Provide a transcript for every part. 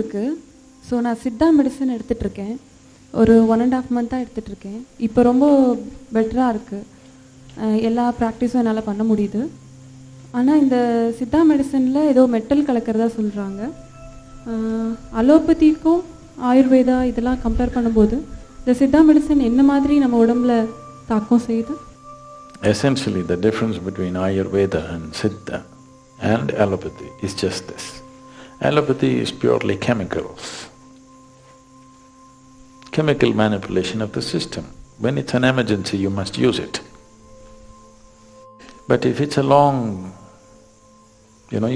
இருக்கு. ஸோ நான் சித்தா மெடிசன் எடுத்துகிட்ருக்கேன். ஒரு 1.5 மந்த்தாக எடுத்துகிட்ருக்கேன். இப்போ ரொம்ப பெட்டராக இருக்குது. எல்லா ப்ராக்டிஸும் என்னால் பண்ண முடியுது. ஆனால் இந்த சித்தா மெடிசனில் ஏதோ மெட்டல் கலக்கிறதா சொல்கிறாங்க. அலோபதிக்கும் ஆயுர்வேதா இதெல்லாம் கம்பேர் பண்ணும்போது இந்த சித்தா மெடிசன் என்ன மாதிரி நம்ம உடம்புல தாக்கம் செய்யுது? Essentially, the difference between Ayurveda and Siddha and Allopathy is just this. Allopathy is purely chemicals, chemical manipulation of the system. When it's an emergency, you must use it. But if it's a long…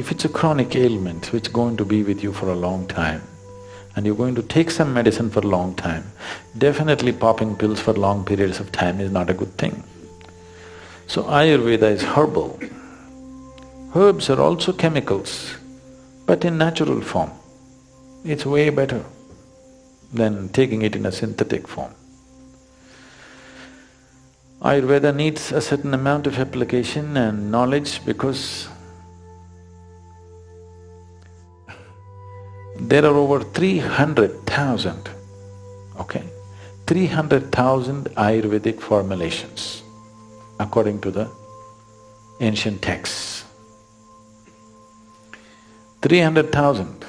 if it's a chronic ailment which is going to be with you for a long time, and you're going to take some medicine for a long time, definitely popping pills for long periods of time is not a good thing. So Ayurveda is herbal. Herbs are also chemicals, but in natural form. It's way better than taking it in a synthetic form. Ayurveda needs a certain amount of application and knowledge because there are over 300,000, 300,000 Ayurvedic formulations according to the ancient texts. 300,000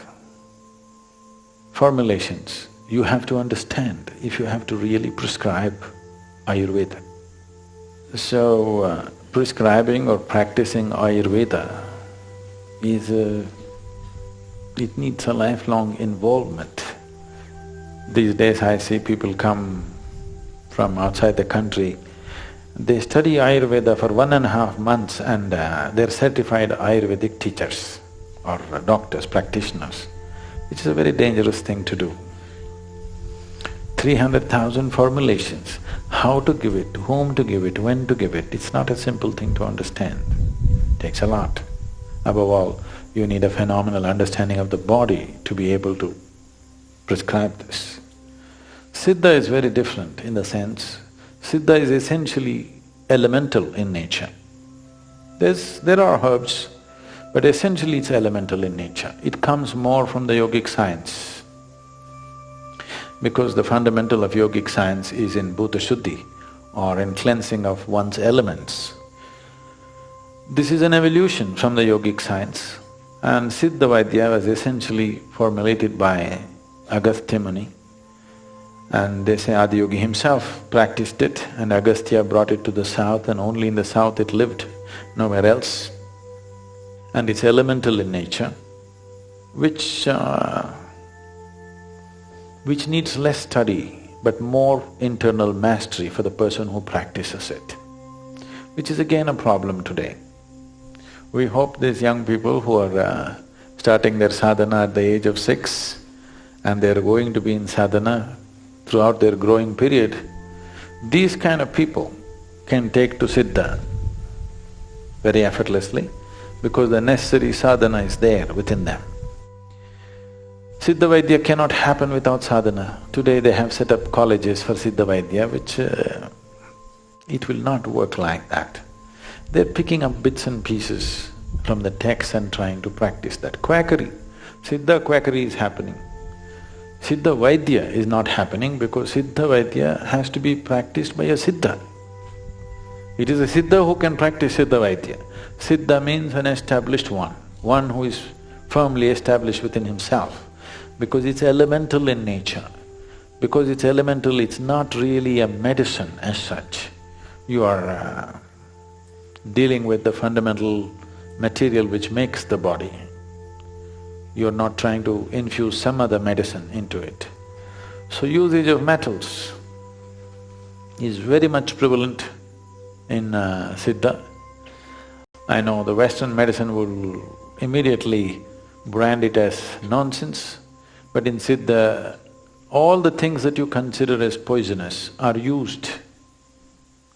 formulations you have to understand if you have to really prescribe Ayurveda. So, prescribing or practicing Ayurveda is it needs a lifelong involvement. These days I see people come from outside the country, they study Ayurveda for 1.5 months and they're certified Ayurvedic teachers or doctors, practitioners, which is a very dangerous thing to do. 300,000 formulations, how to give it, to whom to give it, when to give it, it's not a simple thing to understand. It takes a lot. Above all, you need a phenomenal understanding of the body to be able to prescribe this. Siddha is very different in the sense, Siddha is essentially elemental in nature. There are herbs, but essentially it's elemental in nature. It comes more from the yogic science, because the fundamental of yogic science is in bhuta shuddhi or in cleansing of one's elements. This is an evolution from the yogic science, and Siddha Vaidya was essentially formulated by Agastya Muni, and they say Adiyogi himself practiced it and Agastya brought it to the south, and only in the south it lived, nowhere else. And it's elemental in nature, which needs less study but more internal mastery for the person who practices it, which is again a problem today. We hope these young people who are starting their sadhana at the age of 6 and they're going to be in sadhana throughout their growing period, these kind of people can take to Siddha very effortlessly because the necessary sadhana is there within them. Siddha Vaidya cannot happen without sadhana. Today they have set up colleges for Siddha Vaidya, which it will not work like that. They're picking up bits and pieces from the text and trying to practice that. Quackery, Siddha quackery is happening. Siddha Vaidya is not happening because Siddha Vaidya has to be practiced by a Siddha. It is a Siddha who can practice Siddha Vaidya. Siddha means an established one who is firmly established within himself, because it's elemental in nature. Because it's elemental, it's not really a medicine as such. You are dealing with the fundamental material which makes the body. You're not trying to infuse some other medicine into it. So usage of metals is very much prevalent in Siddha. I know the Western medicine will immediately brand it as nonsense, but in Siddha, all the things that you consider as poisonous are used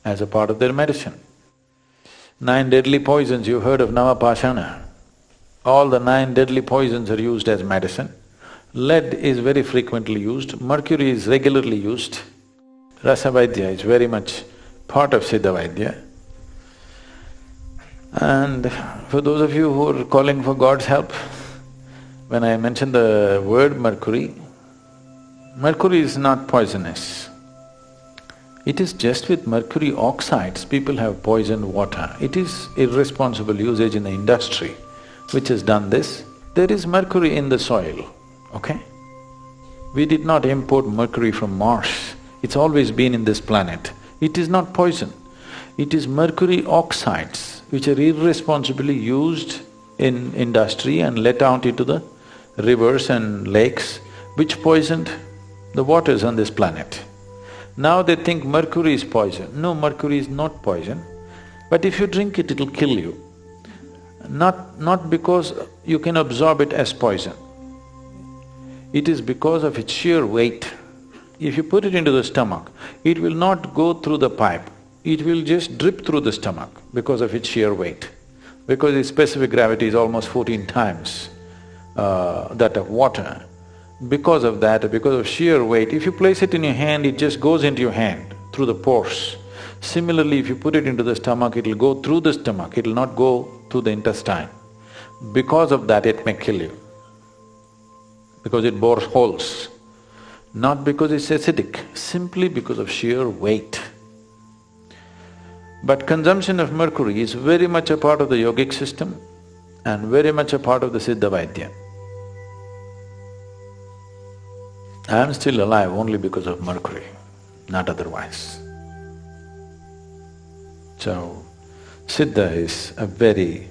as a part of their medicine. 9 deadly poisons, you've heard of Navapashana. All the 9 deadly poisons are used as medicine. Lead is very frequently used, mercury is regularly used. Rasa Vaidya is very much part of Siddha Vaidya. And for those of you who are calling for God's help, When I mention the word mercury, mercury is not poisonous. It is just with mercury oxides, people have poisoned water. It is irresponsible usage in the industry which has done this. There is mercury in the soil, okay? We did not import mercury from Mars, it's always been in this planet. It is not poison. It is mercury oxides which are irresponsibly used in industry and let out into the rivers and lakes, which poisoned the waters on this planet. Now they think mercury is poison. No, mercury is not poison, but if you drink it, it'll kill you. Not because you can absorb it as poison. It is because of its sheer weight. If you put it into the stomach, it will not go through the pipe, it will just drip through the stomach because of its sheer weight. Because its specific gravity is almost 14 times that of water. Because of that, because of sheer weight, if you place it in your hand, it just goes into your hand through the pores. Similarly, if you put it into the stomach, it'll go through the stomach, it'll not go through the intestine. Because of that, it may kill you, because it bores holes. Not because it's acidic, simply because of sheer weight. But consumption of mercury is very much a part of the yogic system and very much a part of the Siddha Vaidya. I am still alive only because of mercury, not otherwise. So, Siddha is a very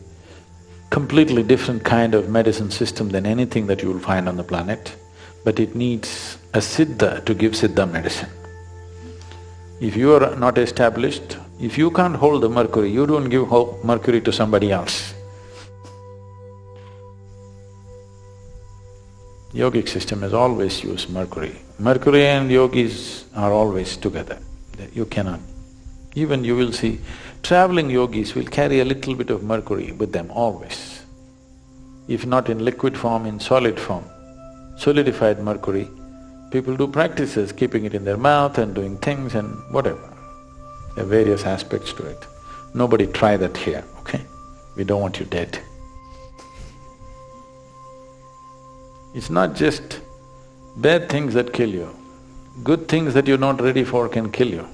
completely different kind of medicine system than anything that you will find on the planet, but it needs a Siddha to give Siddha medicine. If you are not established, if you can't hold the mercury, you don't give mercury to somebody else. Yogic system has always used mercury. Mercury and yogis are always together. You cannot… Even you will see, traveling yogis will carry a little bit of mercury with them always. If not in liquid form, in solid form, solidified mercury, people do practices, keeping it in their mouth and doing things and whatever. There are various aspects to it. Nobody try that here, okay? We don't want you dead. It's not just bad things that kill you, good things that you're not ready for can kill you.